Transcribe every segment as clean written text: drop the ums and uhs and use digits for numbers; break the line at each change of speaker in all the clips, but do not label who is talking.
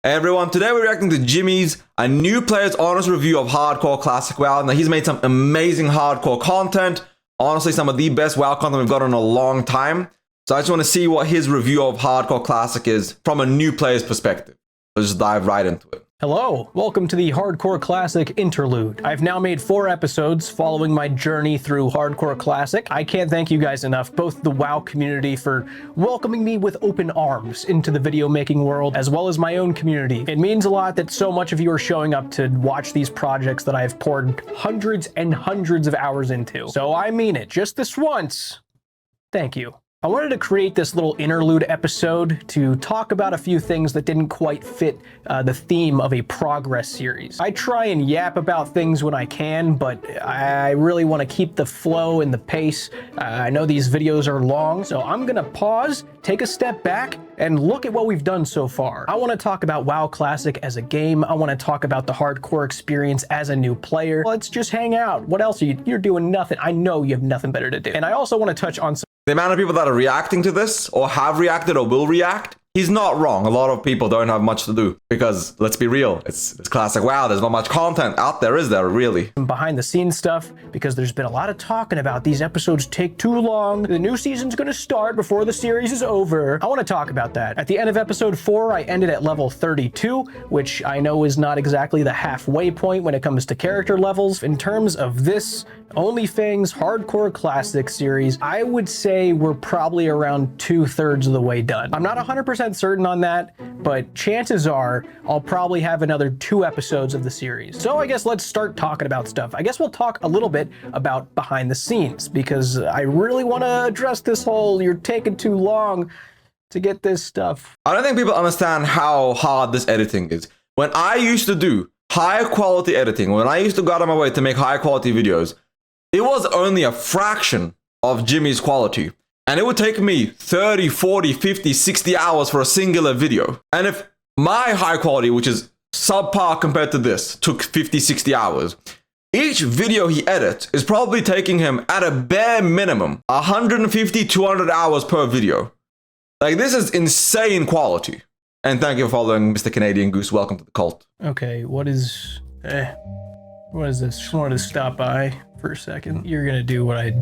Hey everyone, today we're reacting to Jimmy's, a new player's honest review of Hardcore Classic WoW. Now he's made some amazing hardcore content, honestly some of the best WoW content we've got in a long time. So I just want to see what his review of Hardcore Classic is from a new player's perspective. Let's just dive right into it.
Hello, welcome to the Hardcore Classic interlude. I've now made 4 episodes following my journey through Hardcore Classic. I can't thank you guys enough, both the WoW community for welcoming me with open arms into the video making world, as well as my own community. It means a lot that so much of you are showing up to watch these projects that I've poured hundreds and hundreds of hours into. So I mean it, just this once, thank you. I wanted to create this little interlude episode to talk about a few things that didn't quite fit the theme of a progress series. I try and yap about things when I can, but I really want to keep the flow and the pace. I know these videos are long, so I'm gonna pause, take a step back, and look at what we've done so far. I want to talk about WoW Classic as a game. I want to talk about the hardcore experience as a new player. Let's just hang out. What else are you're doing? Nothing. I know you have nothing better to do. And I also want to touch on some
The amount of people that are reacting to this, or have reacted, or will react, he's not wrong. A lot of people don't have much to do because, let's be real, it's classic WoW. There's not much content out there, is there, really?
Behind the scenes stuff, because there's been a lot of talking about these episodes take too long. The new season's gonna start before the series is over. I want to talk about that. At the end of episode 4, I ended at level 32, which I know is not exactly the halfway point when it comes to character levels. In terms of this OnlyFans Hardcore Classic series, I would say we're probably around 2/3 of the way done. I'm not 100% certain on that, but chances are I'll probably have another 2 episodes of the series. So I guess let's start talking about stuff. I guess we'll talk a little bit about behind the scenes, because I really want to address this whole you're taking too long to get this stuff.
I don't think people understand how hard this editing is. When I used to do high quality editing, when I used to go out of my way to make high quality videos, it was only a fraction of Jimmy's quality. And it would take me 30, 40, 50, 60 hours for a singular video. And if my high quality, which is subpar compared to this, took 50, 60 hours, each video he edits is probably taking him, at a bare minimum, 150, 200 hours per video. Like, this is insane quality. And thank you for following Mr. Canadian Goose. Welcome to the cult.
Okay, what is this? Just wanted to stop by for a second. You're gonna do what I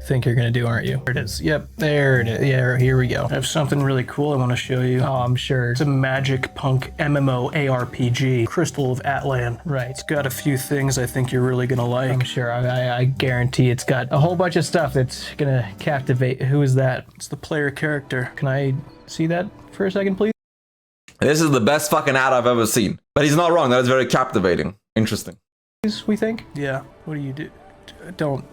think you're gonna do, aren't you? There it is. Yep, there it is. Yeah, here we go. I have something really cool I want to show you. Oh, I'm sure. It's a magic punk MMO ARPG, Crystal of Atlan. Right. It's got a few things I think you're really gonna like. I'm sure. I guarantee it's got a whole bunch of stuff that's gonna captivate. Who is that? It's the player character. Can I see that for a second, please?
This is the best fucking ad I've ever seen. But he's not wrong. That is very captivating. Interesting.
We think? Yeah. What do you do? Don't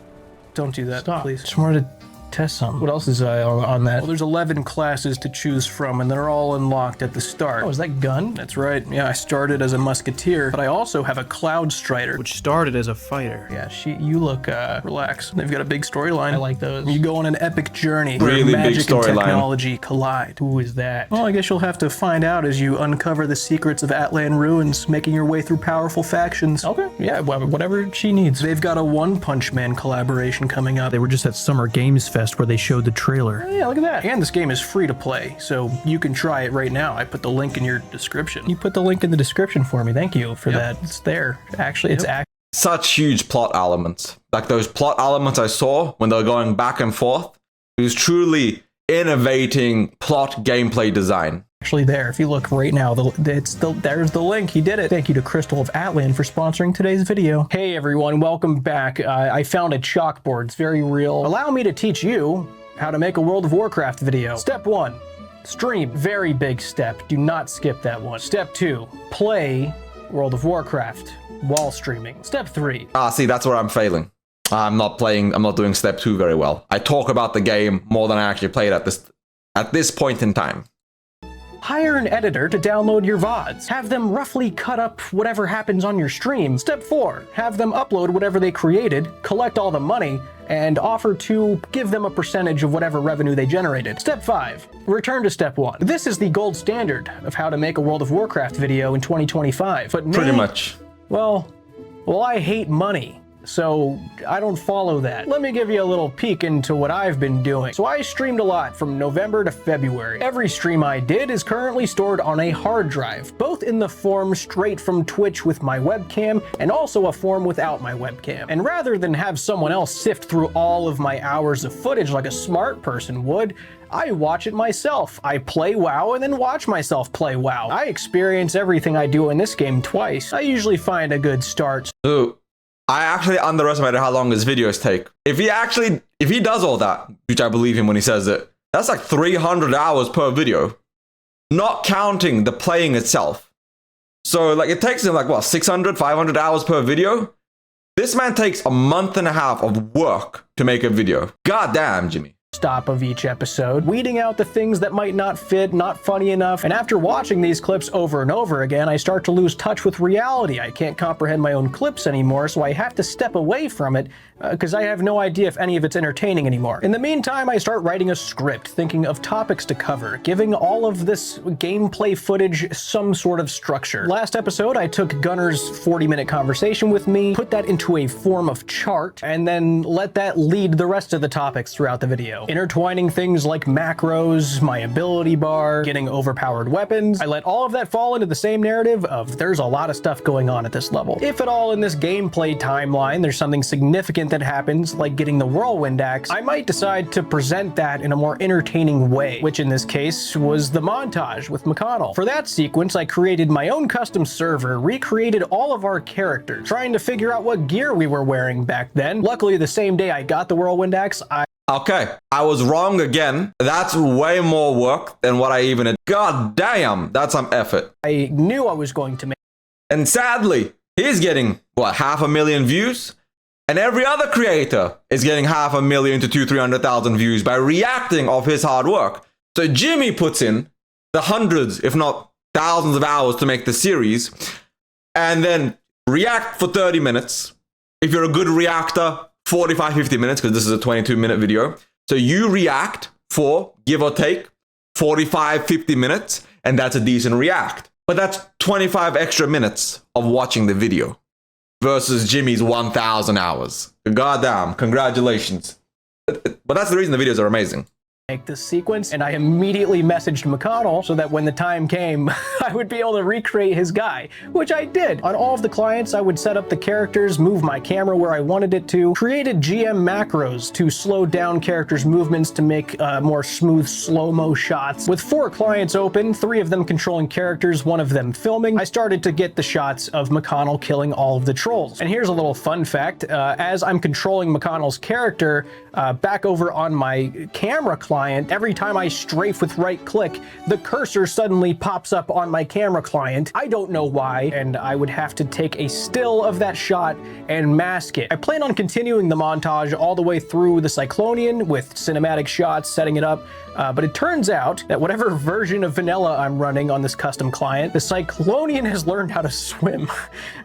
do that. Stop. Please. Just wanted to test something. What else is on that? Well, there's 11 classes to choose from, and they're all unlocked at the start. Oh, is that gun? That's right. Yeah, I started as a musketeer, but I also have a cloud strider, which started as a fighter. Yeah, you look relaxed. They've got a big storyline. I like those. You go on an epic journey where
Really
magic
big
and
storyline.
technology collide. Who is that? Well, I guess you'll have to find out as you uncover the secrets of Atlan ruins, making your way through powerful factions. Okay. Yeah, whatever she needs. They've got a One Punch Man collaboration coming up. They were just at Summer Games Fest where they showed the trailer. Yeah, look at that. And this game is free to play, so you can try it right now. I put the link in your description. You put the link in the description for me. Thank you for that. It's there. Actually, it's
Such huge plot elements. Like those plot elements I saw when they were going back and forth. It was truly innovating plot gameplay design.
actually there. If you look right now, there's the link. He did it. Thank you to Crystal of Atlan for sponsoring today's video. Hey everyone, welcome back. I found a chalkboard. It's very real. Allow me to teach you how to make a World of Warcraft video. Step 1, stream. Very big step. Do not skip that one. Step 2, play World of Warcraft while streaming. Step 3.
See, that's where I'm failing. I'm not doing step 2 very well. I talk about the game more than I actually play it at this point in time.
Hire an editor to download your VODs. Have them roughly cut up whatever happens on your stream. Step 4, have them upload whatever they created, collect all the money, and offer to give them a percentage of whatever revenue they generated. Step 5, return to step 1. This is the gold standard of how to make a World of Warcraft video in 2025. But me,
Pretty much.
well, I hate money. so I don't follow that. Let me give you a little peek into what I've been doing. So I streamed a lot from November to February. Every stream I did is currently stored on a hard drive, both in the form straight from Twitch with my webcam and also a form without my webcam. And rather than have someone else sift through all of my hours of footage like a smart person would, I watch it myself. I play WoW and then watch myself play WoW. I experience everything I do in this game twice. I usually find a good start.
So I actually underestimated how long his videos take. If he does all that, which I believe him when he says it, that's like 300 hours per video, not counting the playing itself. So like it takes him like what, 600, 500 hours per video? This man takes a month and a half of work to make a video. God damn, Jimmy.
Stop of each episode, weeding out the things that might not fit, not funny enough. And after watching these clips over and over again, I start to lose touch with reality. I can't comprehend my own clips anymore, so I have to step away from it because I have no idea if any of it's entertaining anymore. In the meantime, I start writing a script, thinking of topics to cover, giving all of this gameplay footage some sort of structure. Last episode, I took Gunner's 40-minute conversation with me, put that into a form of chart, and then let that lead the rest of the topics throughout the video. Intertwining things like macros, my ability bar, getting overpowered weapons. I let all of that fall into the same narrative of there's a lot of stuff going on at this level. If at all in this gameplay timeline there's something significant that happens, like getting the whirlwind axe, I might decide to present that in a more entertaining way, which in this case was the montage with McConnell. For that sequence, I created my own custom server, recreated all of our characters, trying to figure out what gear we were wearing back then. Luckily, the same day I got the whirlwind axe,
Okay, I was wrong again. That's way more work than what I even had. God damn, that's some effort.
I knew I was going to make.
And sadly, he's getting, what, 500,000 views? And every other creator is getting 500,000 to 200,000-300,000 views by reacting off his hard work. So Jimmy puts in the hundreds, if not thousands of hours to make the series, and then react for 30 minutes. If you're a good reactor, 45, 50 minutes, because this is a 22-minute video. So you react for, give or take, 45, 50 minutes, and that's a decent react. But that's 25 extra minutes of watching the video versus Jimmy's 1,000 hours. Goddamn, congratulations. But that's the reason the videos are amazing.
Make this sequence, and I immediately messaged McConnell so that when the time came, I would be able to recreate his guy, which I did. On all of the clients, I would set up the characters, move my camera where I wanted it to, created GM macros to slow down characters' movements to make more smooth slow-mo shots. With 4 clients open, 3 of them controlling characters, 1 of them filming, I started to get the shots of McConnell killing all of the trolls. And here's a little fun fact. As I'm controlling McConnell's character, back over on my camera client, every time I strafe with right click, the cursor suddenly pops up on my camera client. I don't know why, and I would have to take a still of that shot and mask it. I plan on continuing the montage all the way through the Cyclonian with cinematic shots, setting it up, but it turns out that whatever version of vanilla I'm running on this custom client, the Cyclonian has learned how to swim,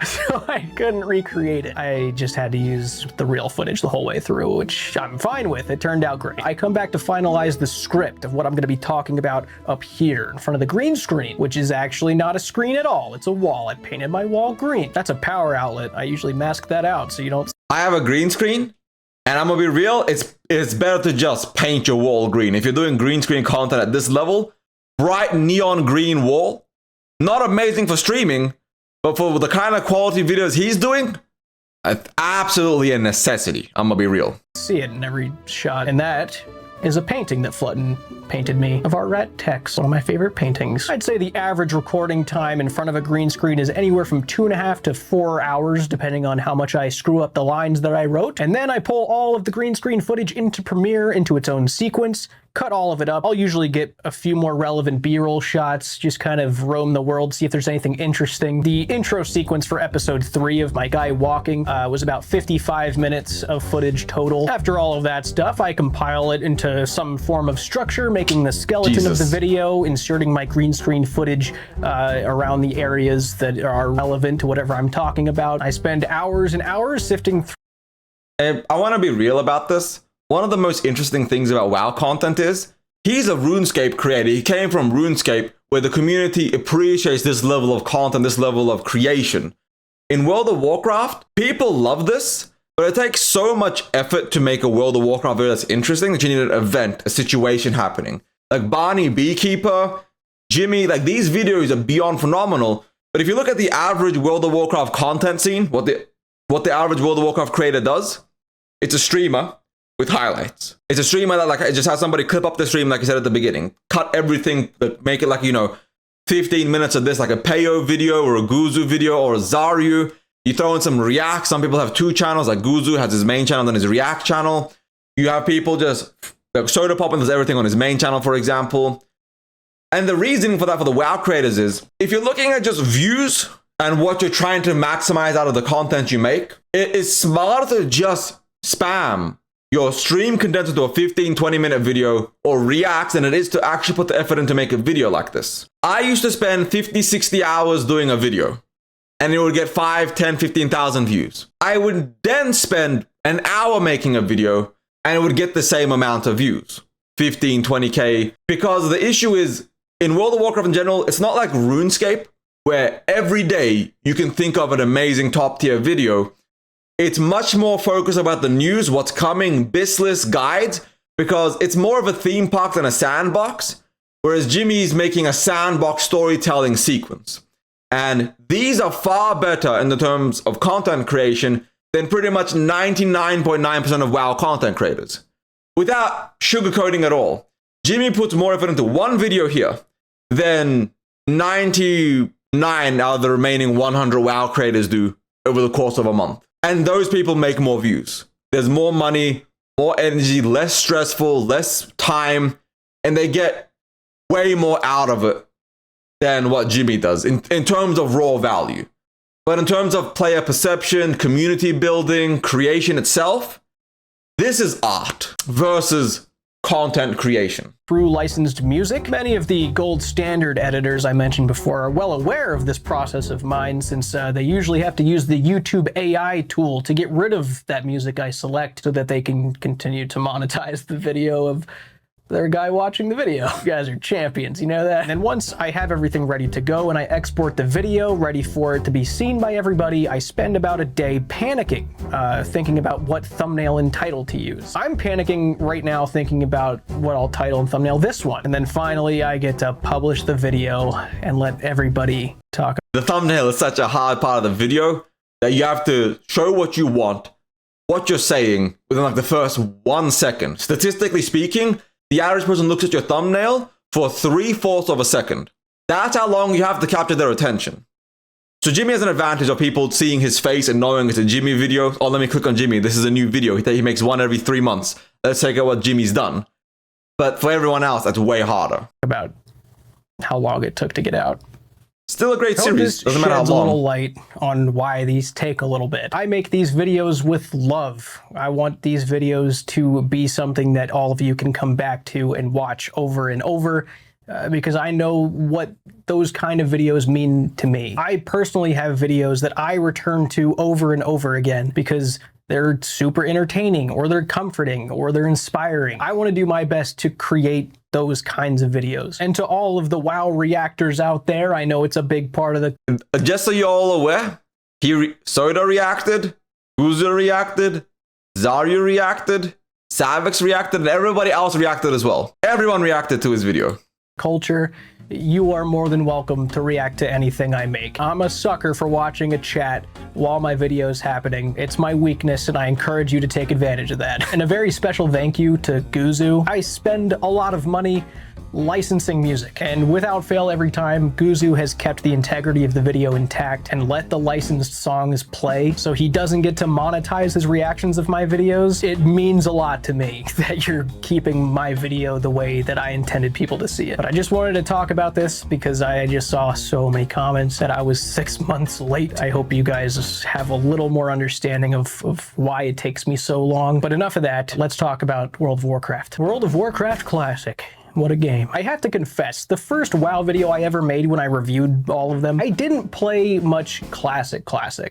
so I couldn't recreate it. I just had to use the real footage the whole way through, which I'm fine with. It turned out great. I come back to finalize the script of what I'm going to be talking about up here in front of the green screen, which is actually not a screen at all. It's a wall. I painted my wall green. That's a power outlet. I usually mask that out so you don't.
I have a green screen, and I'm gonna be real, it's better to just paint your wall green. If you're doing green screen content at this level, bright neon green wall, not amazing for streaming, but for the kind of quality videos he's doing, it's absolutely a necessity. I'm gonna be real.
See it in every shot, and that is a painting that Flutton painted me of our rat Tex, one of my favorite paintings. I'd say the average recording time in front of a green screen is anywhere from 2.5 to 4 hours, depending on how much I screw up the lines that I wrote. And then I pull all of the green screen footage into Premiere, into its own sequence, cut all of it up. I'll usually get a few more relevant B-roll shots, just kind of roam the world, see if there's anything interesting. The intro sequence for episode 3 of my guy walking was about 55 minutes of footage total. After all of that stuff, I compile it into some form of structure, making the skeleton of the video, inserting my green screen footage around the areas that are relevant to whatever I'm talking about. I spend hours and hours sifting through.
And I want to be real about this. One of the most interesting things about WoW content is he's a RuneScape creator. He came from RuneScape, where the community appreciates this level of content, this level of creation. In World of Warcraft, people love this, But it takes so much effort to make a World of Warcraft video that's interesting that you need an event, a situation happening. Like Barney Beekeeper, Jimmy, like these videos are beyond phenomenal. But if you look at the average World of Warcraft content scene, what the average World of Warcraft creator does, it's a streamer with highlights. It's a streamer that like it just has somebody clip up the stream like I said at the beginning, cut everything, but make it like, 15 minutes of this, like a Peyo video or a Guzu video or a Zaryu. You throw in some React. Some people have two channels, like Guzu has his main channel and his React channel. You have people just, like Soda Poppin does everything on his main channel, for example. And the reason for that for the WoW creators is, if you're looking at just views and what you're trying to maximize out of the content you make, it is smarter to just spam your stream condensed into a 15-20 minute video or reacts than it is to actually put the effort in to make a video like this. I used to spend 50-60 hours doing a video and it would get 5, 10, 15,000 views. I would then spend an hour making a video and it would get the same amount of views, 15, 20K. Because the issue is, in World of Warcraft in general, it's not like RuneScape, where every day you can think of an amazing top tier video. It's much more focused about the news, what's coming, bis list, guides, because it's more of a theme park than a sandbox, whereas Jimmy's making a sandbox storytelling sequence. And these are far better in the terms of content creation than pretty much 99.9% of WoW content creators. Without sugarcoating at all, Jimmy puts more effort into one video here than 99 out of the remaining 100 WoW creators do over the course of a month. And those people make more views. There's more money, more energy, less stressful, less time, and they get way more out of it than what Jimmy does in terms of raw value. But in terms of player perception, community building, creation itself, this is art versus content creation.
Through licensed music, many of the gold standard editors I mentioned before are well aware of this process of mine, since they usually have to use the YouTube AI tool to get rid of that music I select so that they can continue to monetize the video of their guy watching the video. You guys are champions, you know that? And once I have everything ready to go and I export the video ready for it to be seen by everybody, I spend about a day panicking, thinking about what thumbnail and title to use. I'm panicking right now thinking about what I'll title and thumbnail this one. And then finally I get to publish the video and let everybody talk.
The thumbnail is such a hard part of the video that you have to show what you want, what you're saying within like the first 1 second. Statistically speaking, the average person looks at your thumbnail for 3/4 of a second. That's how long you have to capture their attention. So Jimmy has an advantage of people seeing his face and knowing it's a Jimmy video. Oh, let me click on Jimmy. This is a new video. He makes one every 3 months. Let's check out what Jimmy's done. But for everyone else, that's way harder.
About how long it took to get out.
Still a great series. Doesn't matter how
sheds
long.
a little light on why these take a little bit. I make these videos with love. I want these videos to be something that all of you can come back to and watch over and over, because I know what those kind of videos mean to me. I personally have videos that I return to over and over again because they're super entertaining, or they're comforting, or they're inspiring. I want to do my best to create those kinds of videos. And to all of the WoW reactors out there, I know it's a big part of the...
Just so you're all aware, Soda reacted, Guzu reacted, Zaryu reacted, Savix reacted, and everybody else reacted as well. Everyone reacted to his video.
Culture, you are more than welcome to react to anything I make. I'm a sucker for watching a chat while my video is happening. It's my weakness, and I encourage you to take advantage of that. And a very special thank you to Guzu. I spend a lot of money licensing music, and without fail every time, Guzu has kept the integrity of the video intact and let the licensed songs play, so he doesn't get to monetize his reactions of my videos. It means a lot to me that you're keeping my video the way that I intended people to see it. But I just wanted to talk about this because I just saw so many comments that I was 6 months late. I hope you guys have a little more understanding of why it takes me so long. But enough of that, let's talk about World of Warcraft. World of Warcraft Classic. What a game. I have to confess, the first WoW video I ever made when I reviewed all of them, I didn't play much Classic.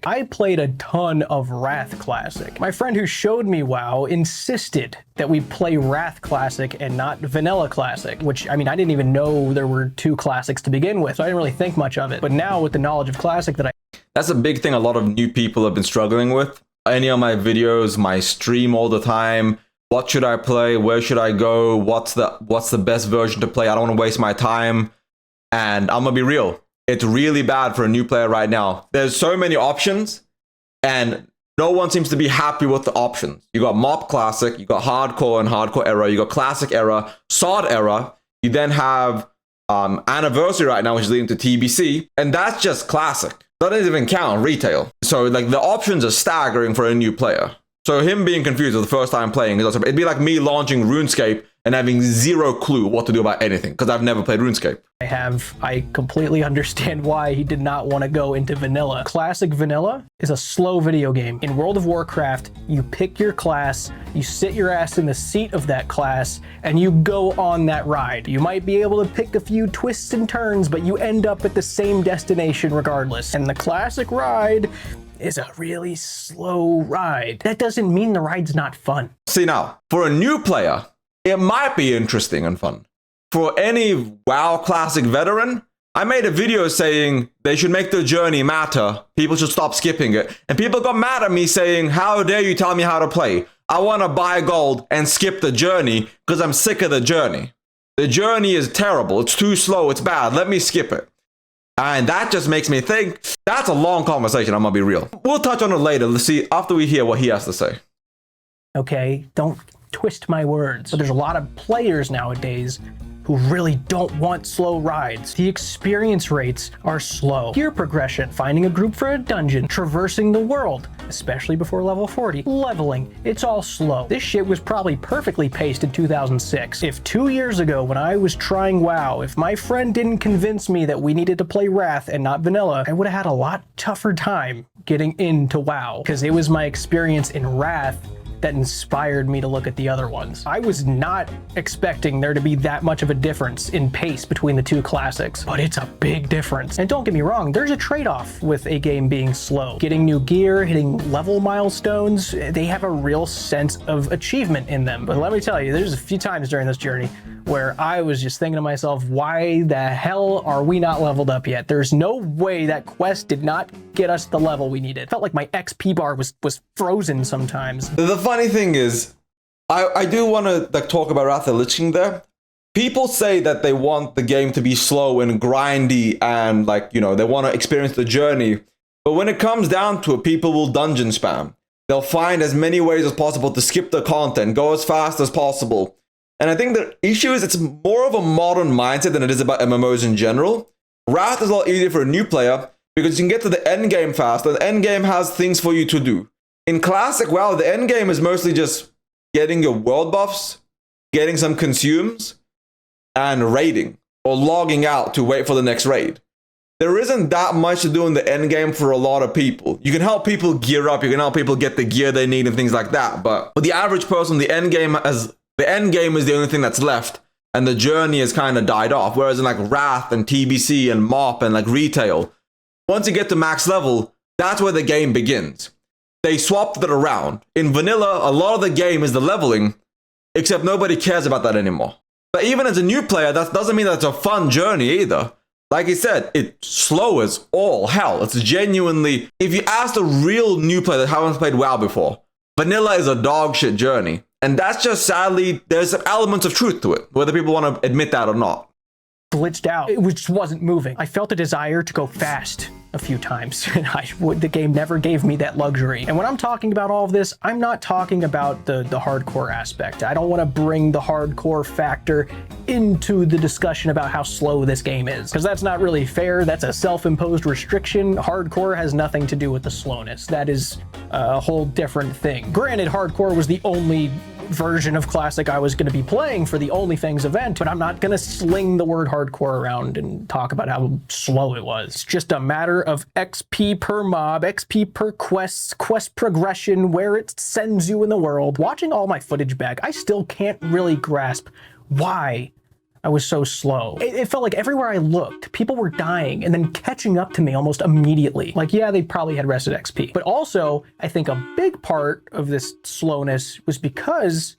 I played a ton of Wrath Classic. My friend who showed me WoW insisted that we play Wrath Classic and not Vanilla Classic, which, I mean, I didn't even know there were two Classics to begin with, so I didn't really think much of it. But now with the knowledge of Classic that
That's a big thing a lot of new people have been struggling with. any of my videos, my stream all the time. What should I play? Where should I go? What's the best version to play? I don't want to waste my time. And I'm gonna be real. It's really bad for a new player right now. There's so many options, and no one seems to be happy with the options. You got Mop Classic, you got Hardcore and Hardcore Era, you got Classic Era, Sod Era. You then have Anniversary right now, which is leading to TBC, and that's just Classic. That doesn't even count retail. So like the options are staggering for a new player. So him being confused for the first time playing is also, it'd be like me launching RuneScape and having zero clue what to do about anything because I've never played RuneScape.
I completely understand why he did not want to go into vanilla. Classic vanilla is a slow video game. In World of Warcraft, you pick your class, you sit your ass in the seat of that class, and you go on that ride. You might be able to pick a few twists and turns, but you end up at the same destination regardless. And the classic ride is a really slow ride. That doesn't mean the ride's not fun.
See now, for a new player, it might be interesting and fun. For any WoW Classic veteran, I made a video saying they should make the journey matter. People should stop skipping it. And people got mad at me saying, how dare you tell me how to play? I want to buy gold and skip the journey because I'm sick of the journey. The journey is terrible. It's too slow. It's bad. Let me skip it. And that just makes me think that's a long conversation. I'm going to be real. We'll touch on it later. Let's see after we hear what he has to say.
Okay, don't twist my words. But there's a lot of players nowadays who really don't want slow rides. The experience rates are slow. Gear progression, finding a group for a dungeon, traversing the world, especially before level 40, leveling, it's all slow. This shit was probably perfectly paced in 2006. If 2 years ago when I was trying WoW, if my friend didn't convince me that we needed to play Wrath and not Vanilla, I would have had a lot tougher time getting into WoW, because it was my experience in Wrath that inspired me to look at the other ones. I was not expecting there to be that much of a difference in pace between the two classics, but it's a big difference. And don't get me wrong, there's a trade-off with a game being slow. Getting new gear, hitting level milestones, they have a real sense of achievement in them. But let me tell you, there's a few times during this journey where I was just thinking to myself, why the hell are we not leveled up yet? There's no way that quest did not get us the level we needed. It felt like my XP bar was frozen sometimes.
The funny thing is, I do want to talk about Wrath of the Lich King there. People say that they want the game to be slow and grindy and they want to experience the journey. But when it comes down to it, people will dungeon spam. They'll find as many ways as possible to skip the content, go as fast as possible. And I think the issue is it's more of a modern mindset than it is about MMOs in general. Wrath is a lot easier for a new player because you can get to the end game fast, and the end game has things for you to do. In Classic WoW, the end game is mostly just getting your world buffs, getting some consumes, and raiding, or logging out to wait for the next raid. There isn't that much to do in the end game for a lot of people. You can help people gear up, you can help people get the gear they need and things like that, but for the average person, the end game is the only thing that's left, and the journey has kind of died off. Whereas in Wrath and TBC and Mop and retail, once you get to max level, that's where the game begins. They swapped it around. In vanilla, a lot of the game is the leveling, except nobody cares about that anymore. But even as a new player, that doesn't mean that's a fun journey either. Like I said, it's slow as all hell. It's genuinely, if you ask a real new player that haven't played WoW before, vanilla is a dog shit journey. And that's just sadly, there's elements of truth to it, whether people want to admit that or not.
Glitched out. It just wasn't moving. I felt a desire to go fast a few times, and the game never gave me that luxury. And when I'm talking about all of this, I'm not talking about the hardcore aspect. I don't want to bring the hardcore factor into the discussion about how slow this game is, because that's not really fair. That's a self-imposed restriction. Hardcore has nothing to do with the slowness. That is a whole different thing. Granted, hardcore was the only version of Classic I was going to be playing for the OnlyFans event, but I'm not going to sling the word hardcore around and talk about how slow it was. It's just a matter of XP per mob, XP per quest progression, where it sends you in the world. Watching all my footage back, I still can't really grasp why I was so slow. It felt like everywhere I looked, people were dying and then catching up to me almost immediately. Yeah, they probably had rested XP. But also, I think a big part of this slowness was because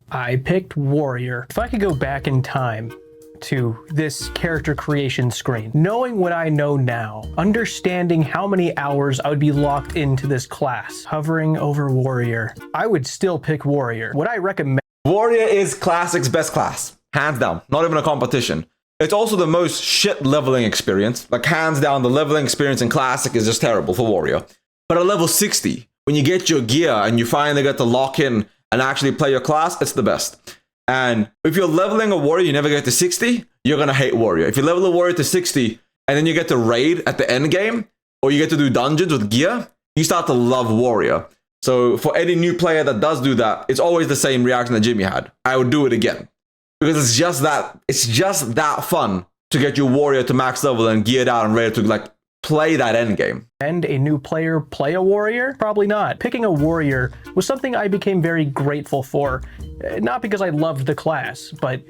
I picked Warrior. If I could go back in time to this character creation screen. Knowing what I know now, understanding how many hours I would be locked into this class, hovering over warrior, I would still pick warrior. Would I recommend?
Warrior is Classic's best class, hands down, not even a competition. It's also the most shit leveling experience. Like, hands down, the leveling experience in Classic is just terrible for Warrior. But at level 60, when you get your gear and you finally get to lock in and actually play your class, it's the best. And if you're leveling a Warrior, you never get to 60, you're gonna hate Warrior. If you level a Warrior to 60 and then you get to raid at the end game, or you get to do dungeons with gear, you start to love Warrior. So for any new player that does do that, it's always the same reaction that Jimmy had. I would do it again. Because it's just that fun to get your Warrior to max level and geared out and ready to like play that end game.
And a new player play a warrior? Probably not. Picking a warrior was something I became very grateful for. Not because I loved the class, but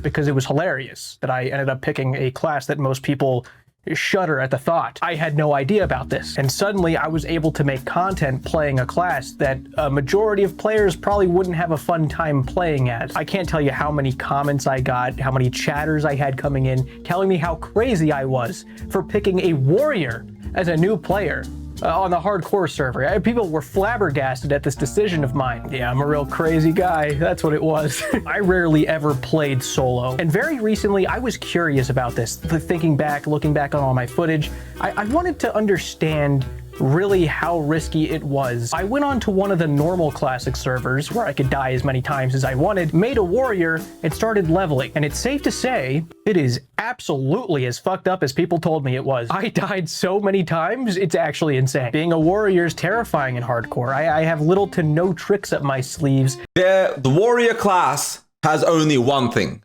because it was hilarious that I ended up picking a class that most people shudder at the thought. I had no idea about this, and suddenly I was able to make content playing a class that a majority of players probably wouldn't have a fun time playing as. I can't tell you how many comments I got, how many chatters I had coming in, telling me how crazy I was for picking a warrior as a new player. On the hardcore server. People were flabbergasted at this decision of mine. Yeah, I'm a real crazy guy. That's what it was. I rarely ever played solo. And very recently, I was curious about this. Thinking back, looking back on all my footage, I wanted to understand really how risky it was. I went on to one of the normal classic servers where I could die as many times as I wanted, made a warrior, and started leveling. And it's safe to say, it is absolutely as fucked up as people told me it was. I died so many times, it's actually insane. Being a warrior is terrifying in hardcore. I have little to no tricks up my sleeves.
The warrior class has only one thing.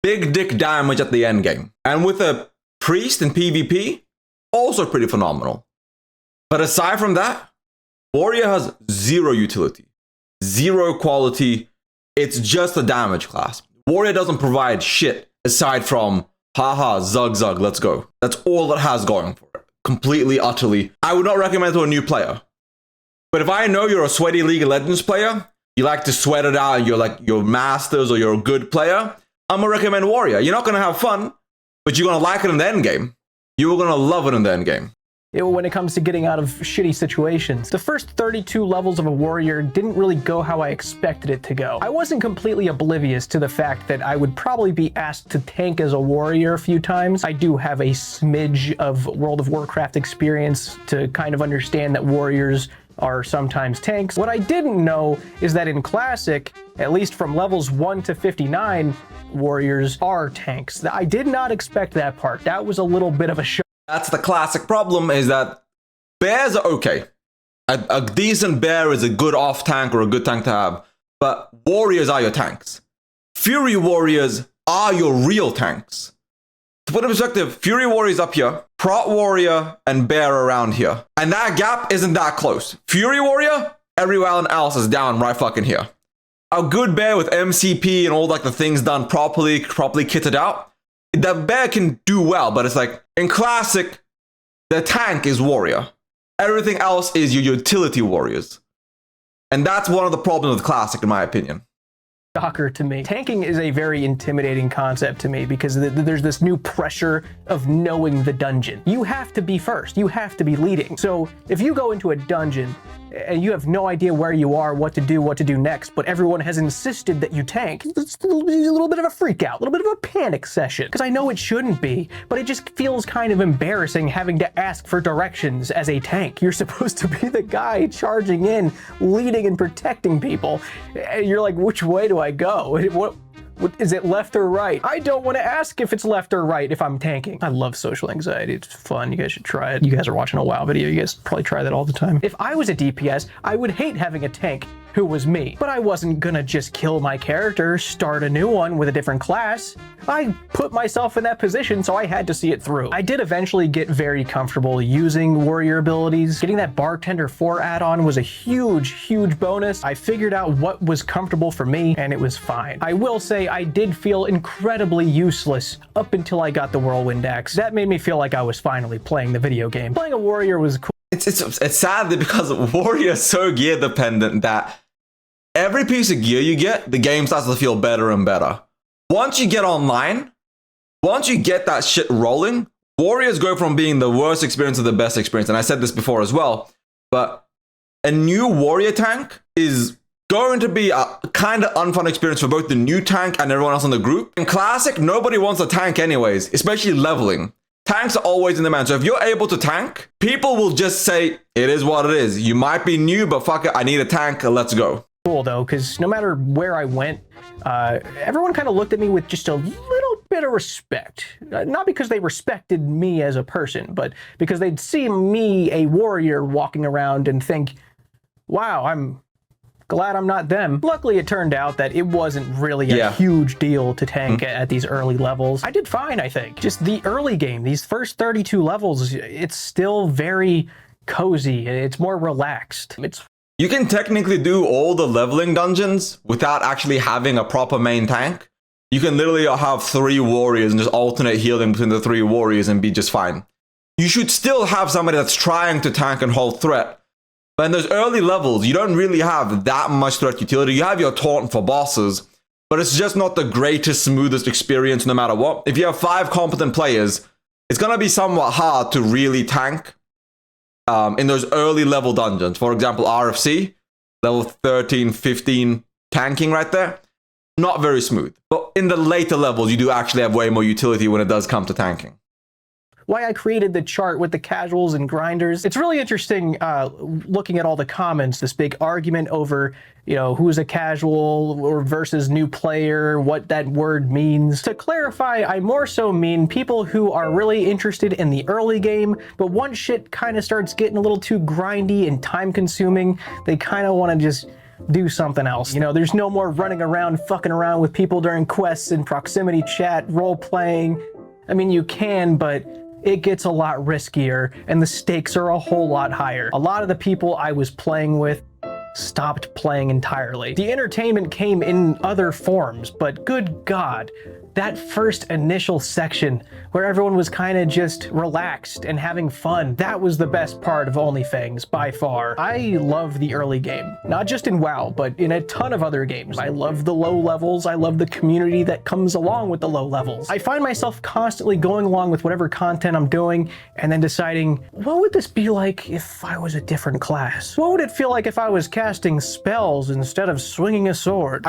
Big dick damage at the end game. And with a priest in PvP, also pretty phenomenal. But aside from that, Warrior has zero utility, zero quality. It's just a damage class. Warrior doesn't provide shit aside from, haha, zug zug, let's go. That's all it has going for it. Completely, utterly. I would not recommend it to a new player. But if I know you're a sweaty League of Legends player, you like to sweat it out and you're like, you're masters or you're a good player, I'm gonna recommend Warrior. You're not gonna have fun, but you're gonna like it in the end game. You're gonna love it in the end game.
When it comes to getting out of shitty situations. The first 32 levels of a warrior didn't really go how I expected it to go. I wasn't completely oblivious to the fact that I would probably be asked to tank as a warrior a few times. I do have a smidge of World of Warcraft experience to kind of understand that warriors are sometimes tanks. What I didn't know is that in Classic, at least from levels 1 to 59, warriors are tanks. I did not expect that part. That was a little bit of a shock.
That's the classic problem, is that bears are okay. A decent bear is a good off tank or a good tank to have, but warriors are your tanks. Fury warriors are your real tanks. To put in perspective, Fury warriors up here, Prot warrior and bear around here. And that gap isn't that close. Fury warrior, everyone else is down right fucking here. A good bear with MCP and all like the things done properly kitted out, that bear can do well, but it's like, in Classic, the tank is warrior. Everything else is your utility warriors. And that's one of the problems with Classic, in my opinion.
Shocker to me. Tanking is a very intimidating concept to me because there's this new pressure of knowing the dungeon. You have to be first. You have to be leading. So if you go into a dungeon and you have no idea where you are, what to do next, but everyone has insisted that you tank, it's a little bit of a freak out, a little bit of a panic session. Because I know it shouldn't be, but it just feels kind of embarrassing having to ask for directions as a tank. You're supposed to be the guy charging in, leading and protecting people. And you're like, which way do I go? What is it, left or right? I don't want to ask if it's left or right if I'm tanking. I love social anxiety. It's fun. You guys should try it. You guys are watching a WoW video. You guys probably try that all the time. If I was a DPS, I would hate having a tank who was me. But I wasn't gonna just kill my character, start a new one with a different class. I put myself in that position, so I had to see it through. I did eventually get very comfortable using warrior abilities. Getting that Bartender 4 add-on was a huge bonus. I figured out what was comfortable for me, and it was fine. I will say I did feel incredibly useless up until I got the Whirlwind Axe. That made me feel like I was finally playing the video game. Playing a warrior was cool.
It's sad because warrior is so gear dependent that every piece of gear you get, the game starts to feel better and better. Once you get online, once you get that shit rolling, warriors go from being the worst experience to the best experience. And I said this before as well, but a new warrior tank is going to be a kind of unfun experience for both the new tank and everyone else in the group. In Classic, nobody wants a tank anyways, especially leveling. Tanks are always in demand. So if you're able to tank, people will just say, it is what it is. You might be new, but fuck it, I need a tank, let's go.
Cool though, because no matter where I went, everyone kind of looked at me with just a little bit of respect. Not because they respected me as a person, but because they'd see me, a warrior, walking around and think, wow, I'm glad I'm not them. Luckily, it turned out that it wasn't really a huge deal to tank at these early levels. I did fine, I think. Just the early game, these first 32 levels, it's still very cozy. It's more relaxed.
You can technically do all the leveling dungeons without actually having a proper main tank. You can literally have 3 warriors and just alternate healing between the 3 warriors and be just fine. You should still have somebody that's trying to tank and hold threat. But in those early levels, you don't really have that much threat utility. You have your taunt for bosses, but it's just not the greatest, smoothest experience no matter what. If you have 5 competent players, it's going to be somewhat hard to really tank in those early level dungeons. For example, RFC, level 13, 15, tanking right there. Not very smooth. But in the later levels, you do actually have way more utility when it does come to tanking.
Why I created the chart with the casuals and grinders. It's really interesting looking at all the comments, this big argument over, who's a casual or versus new player, what that word means. To clarify, I more so mean people who are really interested in the early game, but once shit kind of starts getting a little too grindy and time consuming, they kind of want to just do something else. There's no more running around, fucking around with people during quests and proximity chat, role playing. I mean, you can, but it gets a lot riskier and the stakes are a whole lot higher. A lot of the people I was playing with stopped playing entirely. The entertainment came in other forms, but good God, that first initial section where everyone was kind of just relaxed and having fun, that was the best part of OnlyFans by far. I love the early game, not just in WoW, but in a ton of other games. I love the low levels. I love the community that comes along with the low levels. I find myself constantly going along with whatever content I'm doing and then deciding, what would this be like if I was a different class? What would it feel like if I was casting spells instead of swinging a sword?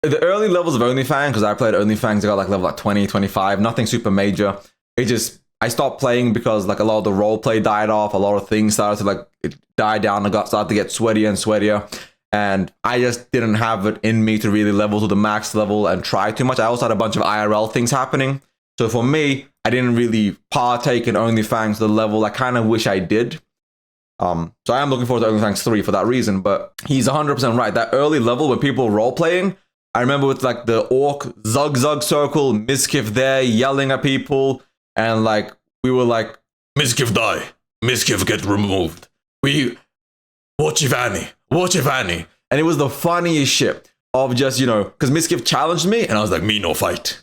The early levels of OnlyFans, because I played OnlyFans, I got level 20, 25, nothing super major. I stopped playing because a lot of the roleplay died off, a lot of things started to it died down and started to get sweatier and sweatier. And I just didn't have it in me to really level to the max level and try too much. I also had a bunch of IRL things happening. So for me, I didn't really partake in OnlyFans to the level I kind of wish I did. So I am looking forward to OnlyFans 3 for that reason, but he's 100% right. That early level when people were role-playing, I remember with the orc zug circle, Miskiff there yelling at people, and we were like, Miskiff die, Miskiff get removed. Watch Ivani. And it was the funniest shit of just, because Miskiff challenged me, and I was like, me no fight.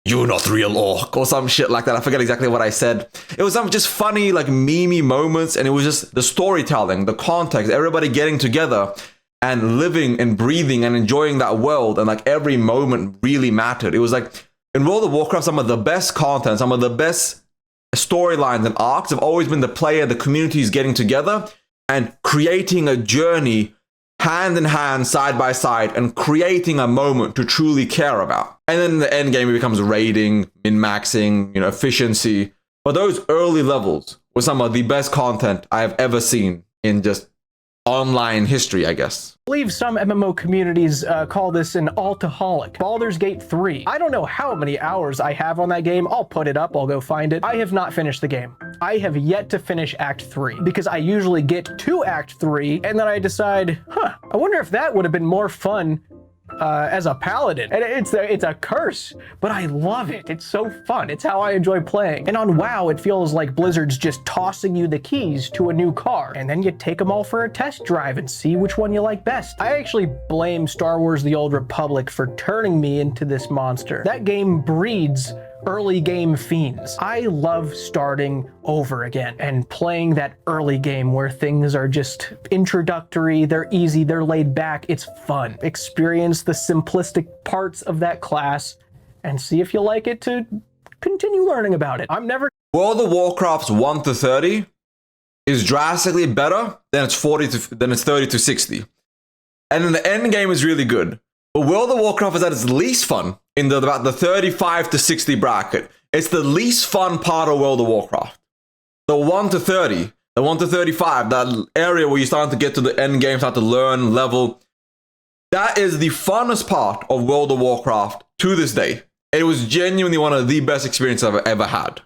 You not real orc, or some shit like that. I forget exactly what I said. It was some just funny, memey moments, and it was just the storytelling, the context, everybody getting together and living and breathing and enjoying that world, and every moment really mattered. It was in World of Warcraft, some of the best content, some of the best storylines and arcs have always been the communities getting together and creating a journey hand in hand, side by side, and creating a moment to truly care about. And then in the end game, it becomes raiding, min-maxing, efficiency. But those early levels were some of the best content I have ever seen in just online history, I guess.
I believe some MMO communities call this an altaholic. Baldur's Gate 3. I don't know how many hours I have on that game. I'll put it up. I'll go find it. I have not finished the game. I have yet to finish Act 3 because I usually get to Act 3 and then I decide, I wonder if that would have been more fun as a paladin. And it's a curse, but I love it. It's so fun. It's how I enjoy playing. And on WoW, it feels like Blizzard's just tossing you the keys to a new car, and then you take them all for a test drive and see which one you like best. I actually blame Star Wars: The Old Republic for turning me into this monster. That game breeds early game fiends. I love starting over again and playing that early game where things are just introductory, they're easy, they're laid back, it's fun. Experience the simplistic parts of that class and see if you like it to continue learning about it. I'm never
World of Warcraft's 1 to 30 is drastically better than its 30 to 60. And then the end game is really good. But World of Warcraft is at its least fun in about the 35 to 60 bracket. It's the least fun part of World of Warcraft. The 1 to 30, the 1 to 35, that area where you're starting to get to the end game, start to learn, level. That is the funnest part of World of Warcraft to this day. It was genuinely one of the best experiences I've ever had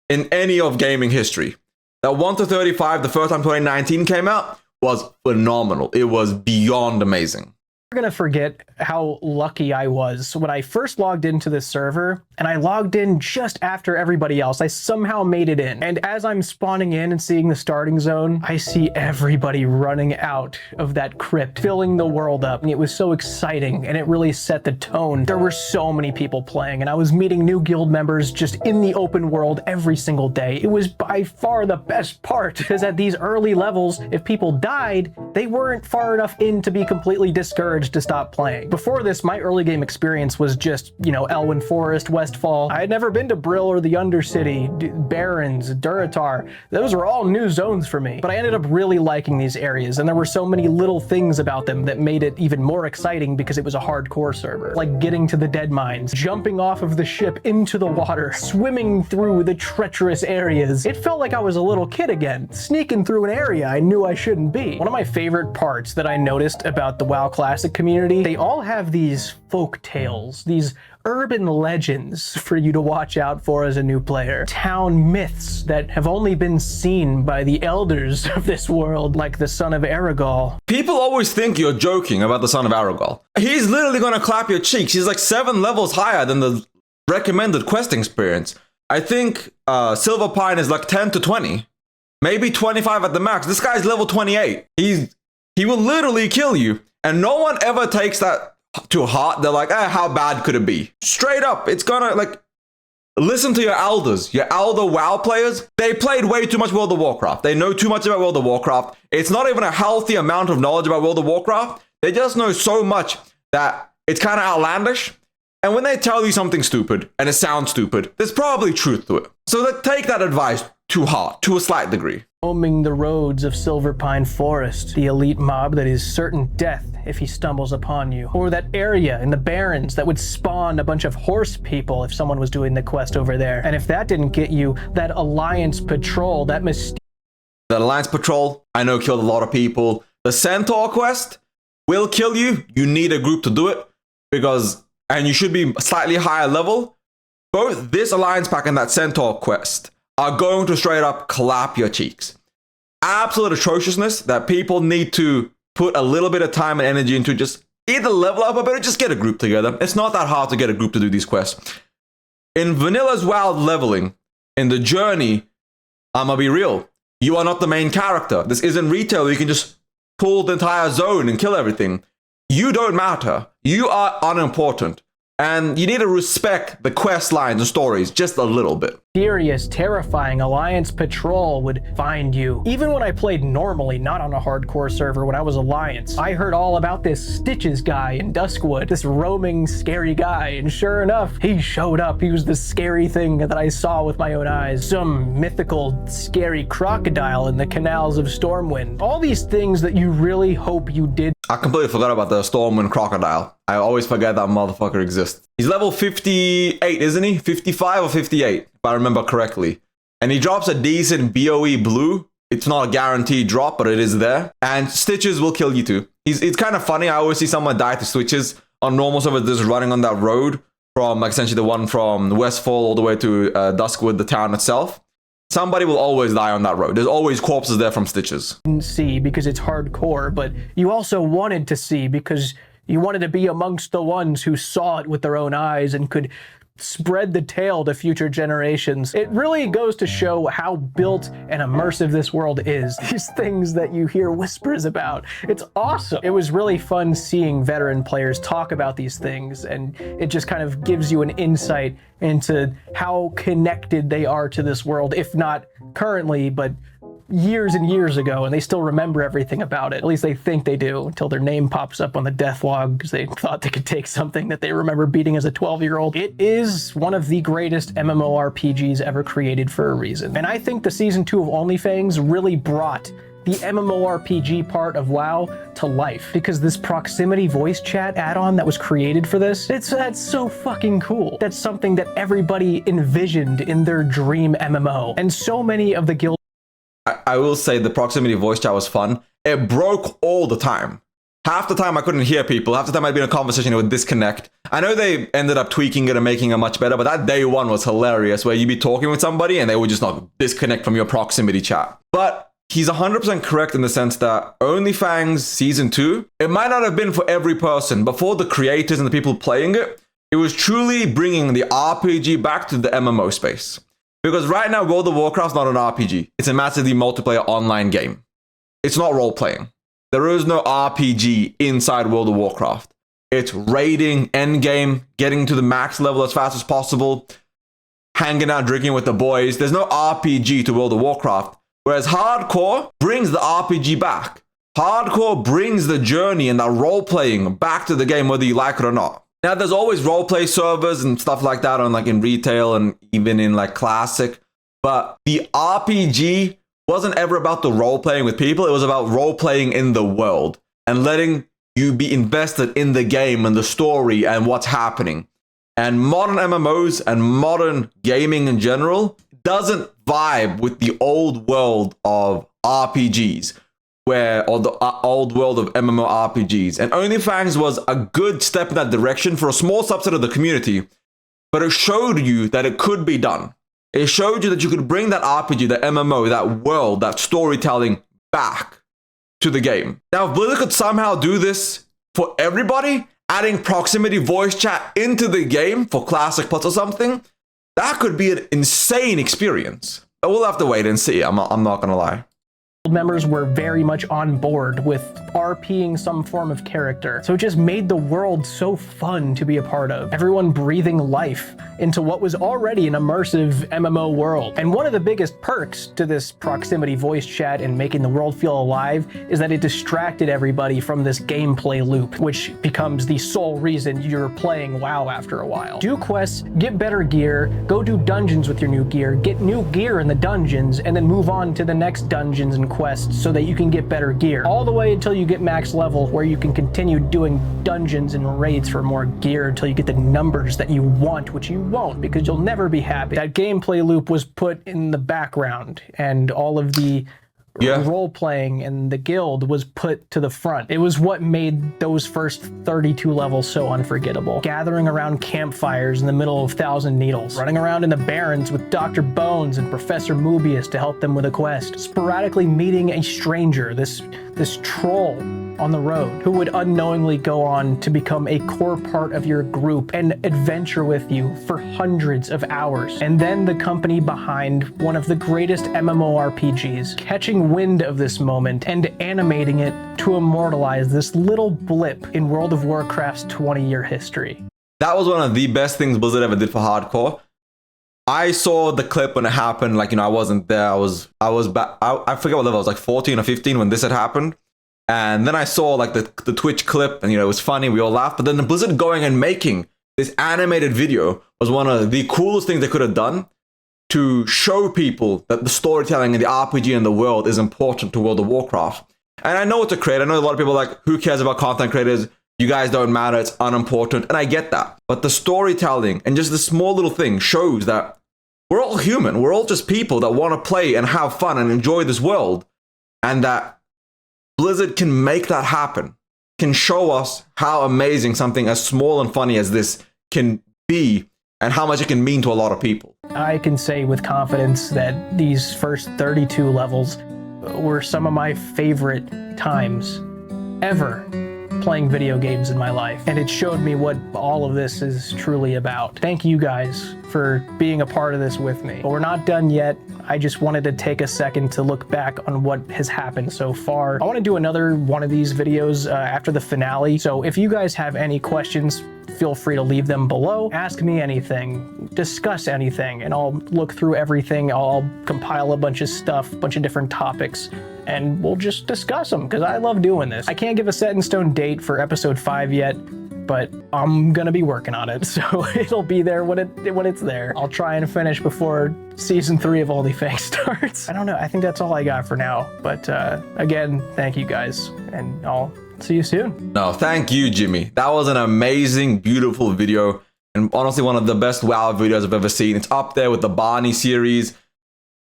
in any of gaming history. That 1 to 35, the first time 2019 came out, was phenomenal. It was beyond amazing.
I'm gonna forget how lucky I was when I first logged into this server, and I logged in just after everybody else. I somehow made it in. And as I'm spawning in and seeing the starting zone, I see everybody running out of that crypt, filling the world up. And it was so exciting, and it really set the tone. There were so many people playing, and I was meeting new guild members just in the open world every single day. It was by far the best part, because at these early levels, if people died, they weren't far enough in to be completely discouraged to stop playing. Before this, my early game experience was just, Elwyn Forest, Westfall. I had never been to Brill or the Undercity, Barrens, Duratar. Those were all new zones for me. But I ended up really liking these areas, and there were so many little things about them that made it even more exciting because it was a hardcore server. Like getting to the dead mines, jumping off of the ship into the water, swimming through the treacherous areas. It felt like I was a little kid again, sneaking through an area I knew I shouldn't be. One of my favorite parts that I noticed about the WoW Classic community, they all have these folk tales, these urban legends for you to watch out for as a new player. Town myths that have only been seen by the elders of this world, like the son of Aragol.
People always think you're joking about the son of Aragol. He's literally gonna clap your cheeks. He's like 7 levels higher than the recommended questing experience. I think Silver Pine is like 10 to 20. Maybe 25 at the max. This guy's level 28. He will literally kill you. And no one ever takes that to heart. They're like, how bad could it be? Straight up, it's gonna, listen to your elders, your elder WoW players. They played way too much World of Warcraft. They know too much about World of Warcraft. It's not even a healthy amount of knowledge about World of Warcraft. They just know so much that it's kind of outlandish. And when they tell you something stupid, and it sounds stupid, there's probably truth to it. So take that advice to heart, to a slight degree.
Roaming the roads of Silver Pine Forest, the elite mob that is certain death if he stumbles upon you. Or that area in the Barrens that would spawn a bunch of horse people if someone was doing the quest over there. And if that didn't get you, that Alliance Patrol, that mysterious...
The Alliance Patrol, I know, killed a lot of people. The Centaur quest will kill you. You need a group to do it, and you should be slightly higher level. Both this Alliance pack and that Centaur quest are going to straight up clap your cheeks. Absolute atrociousness that people need to put a little bit of time and energy into. Just either level up a bit or just get a group together. It's not that hard to get a group to do these quests. In Vanilla's wild leveling, in the journey, I'm gonna be real. You are not the main character. This isn't retail where you can just pull the entire zone and kill everything. You don't matter. You are unimportant. And you need to respect the quest lines and stories just a little bit.
Mysterious, terrifying Alliance Patrol would find you. Even when I played normally, not on a hardcore server when I was Alliance, I heard all about this Stitches guy in Duskwood, this roaming, scary guy, and sure enough, he showed up. He was the scary thing that I saw with my own eyes. Some mythical, scary crocodile in the canals of Stormwind. All these things that you really hope you did.
I completely forgot about the Stormwind crocodile. I always forget that motherfucker exists. He's level 58, isn't he? 55 or 58, if I remember correctly. And he drops a decent BOE blue. It's not a guaranteed drop, but it is there. And Stitches will kill you too. It's kind of funny. I always see someone die to Stitches on normal servers just running on that road from essentially the one from Westfall all the way to Duskwood, the town itself. Somebody will always die on that road. There's always corpses there from Stitches.
See because it's hardcore, but you also wanted to see because you wanted to be amongst the ones who saw it with their own eyes and could spread the tale to future generations. It really goes to show how built and immersive this world is. These things that you hear whispers about. It's awesome. It was really fun seeing veteran players talk about these things, and it just kind of gives you an insight into how connected they are to this world, if not currently, but years and years ago, and they still remember everything about it. At least they think they do, until their name pops up on the death log because they thought they could take something that they remember beating as a 12-year-old. It is one of the greatest MMORPGs ever created for a reason. And I think the Season 2 of OnlyFans really brought the MMORPG part of WoW to life, because this proximity voice chat add-on that was created for this, that's so fucking cool. That's something that everybody envisioned in their dream MMO. And so many of the guild...
I will say the proximity voice chat was fun. It broke all the time. Half the time I couldn't hear people. Half the time I'd be in a conversation, it would disconnect. I know they ended up tweaking it and making it much better, but that day one was hilarious, where you'd be talking with somebody and they would just not disconnect from your proximity chat. But he's 100% correct in the sense that OnlyFans Season 2, it might not have been for every person, but for the creators and the people playing it, it was truly bringing the RPG back to the MMO space. Because right now, World of Warcraft's not an RPG. It's a massively multiplayer online game. It's not role-playing. There is no RPG inside World of Warcraft. It's raiding, endgame, getting to the max level as fast as possible, hanging out, drinking with the boys. There's no RPG to World of Warcraft. Whereas Hardcore brings the RPG back. Hardcore brings the journey and that role-playing back to the game, whether you like it or not. Now, there's always role-play servers and stuff like that on in retail and even in Classic. But the RPG wasn't ever about the role-playing with people. It was about role-playing in the world and letting you be invested in the game and the story and what's happening. And modern MMOs and modern gaming in general doesn't vibe with the old world of RPGs, or the old world of MMORPGs. And OnlyFans was a good step in that direction for a small subset of the community, but it showed you that it could be done. It showed you that you could bring that RPG, that MMO, that world, that storytelling back to the game. Now, if Blizzard could somehow do this for everybody, adding proximity voice chat into the game for Classic Plus or something, that could be an insane experience. But we'll have to wait and see. I'm not gonna lie.
Members were very much on board with RPing some form of character. So it just made the world so fun to be a part of. Everyone breathing life into what was already an immersive MMO world. And one of the biggest perks to this proximity voice chat and making the world feel alive is that it distracted everybody from this gameplay loop, which becomes the sole reason you're playing WoW after a while. Do quests, get better gear, go do dungeons with your new gear, get new gear in the dungeons, and then move on to the next dungeons and quests so that you can get better gear. All the way until you get max level, where you can continue doing dungeons and raids for more gear until you get the numbers that you want, which you won't because you'll never be happy. That gameplay loop was put in the background, and all of the role-playing and the guild was put to the front. It was what made those first 32 levels so unforgettable. Gathering around campfires in the middle of Thousand Needles, running around in the Barrens with Dr. Bones and Professor Mobius to help them with a quest, sporadically meeting a stranger, this troll on the road, who would unknowingly go on to become a core part of your group and adventure with you for hundreds of hours. And then the company behind one of the greatest MMORPGs catching wind of this moment and animating it to immortalize this little blip in World of Warcraft's 20-year history.
That was one of the best things Blizzard ever did for Hardcore. I saw the clip when it happened. I wasn't there. I forget what level I was, 14 or 15 when this had happened. And then I saw the Twitch clip, and it was funny. We all laughed. But then the Blizzard going and making this animated video was one of the coolest things they could have done to show people that the storytelling and the RPG and the world is important to World of Warcraft. And I know it's a creator. I know a lot of people are like, who cares about content creators? You guys don't matter. It's unimportant. And I get that. But the storytelling and just the small little thing shows that we're all human. We're all just people that want to play and have fun and enjoy this world. And that Blizzard can make that happen, can show us how amazing something as small and funny as this can be and how much it can mean to a lot of people.
I can say with confidence that these first 32 levels were some of my favorite times ever playing video games in my life. And it showed me what all of this is truly about. Thank you guys for for being a part of this with me. But we're not done yet. I just wanted to take a second to look back on what has happened so far. I want to do another one of these videos after the finale. So if you guys have any questions, feel free to leave them below. Ask me anything, discuss anything, and I'll look through everything. I'll compile a bunch of stuff, a bunch of different topics, and we'll just discuss them because I love doing this. I can't give a set in stone date for episode 5 yet, but I'm gonna be working on it, so it'll be there when it's there. I'll try and finish before season 3 of OnlyFans starts. I don't know, I think that's all I got for now. But again, thank you guys, and I'll see you soon.
No, thank you, Jimmy. That was an amazing, beautiful video, and honestly one of the best WoW videos I've ever seen. It's up there with the Barney series.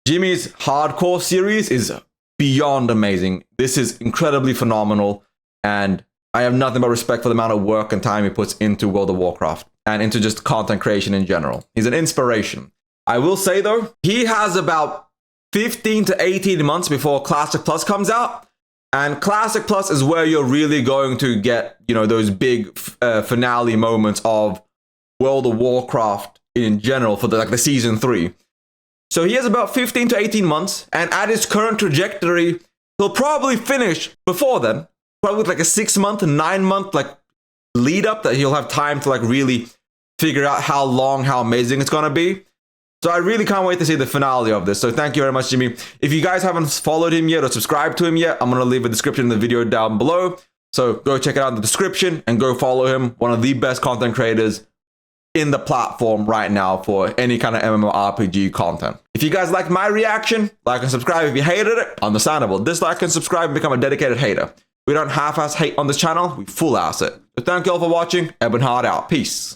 Jimmy's hardcore series is beyond amazing. This is incredibly phenomenal, and I have nothing but respect for the amount of work and time he puts into World of Warcraft and into just content creation in general. He's an inspiration. I will say though, he has about 15 to 18 months before Classic Plus comes out. And Classic Plus is where you're really going to get, you know, those big finale moments of World of Warcraft in general for the season 3. So he has about 15 to 18 months, and at his current trajectory, he'll probably finish before then. Probably like a 6-month, 9-month lead up that he'll have time to really figure out how long, how amazing it's gonna be. So I really can't wait to see the finale of this. So thank you very much, Jimmy. If you guys haven't followed him yet or subscribed to him yet, I'm gonna leave a description in the video down below. So go check it out in the description and go follow him. One of the best content creators in the platform right now for any kind of MMORPG content. If you guys liked my reaction, like and subscribe. If you hated it, understandable. Dislike and subscribe and become a dedicated hater. We don't half-ass hate on this channel, we full-ass it. So thank you all for watching. Ebonheart out. Peace.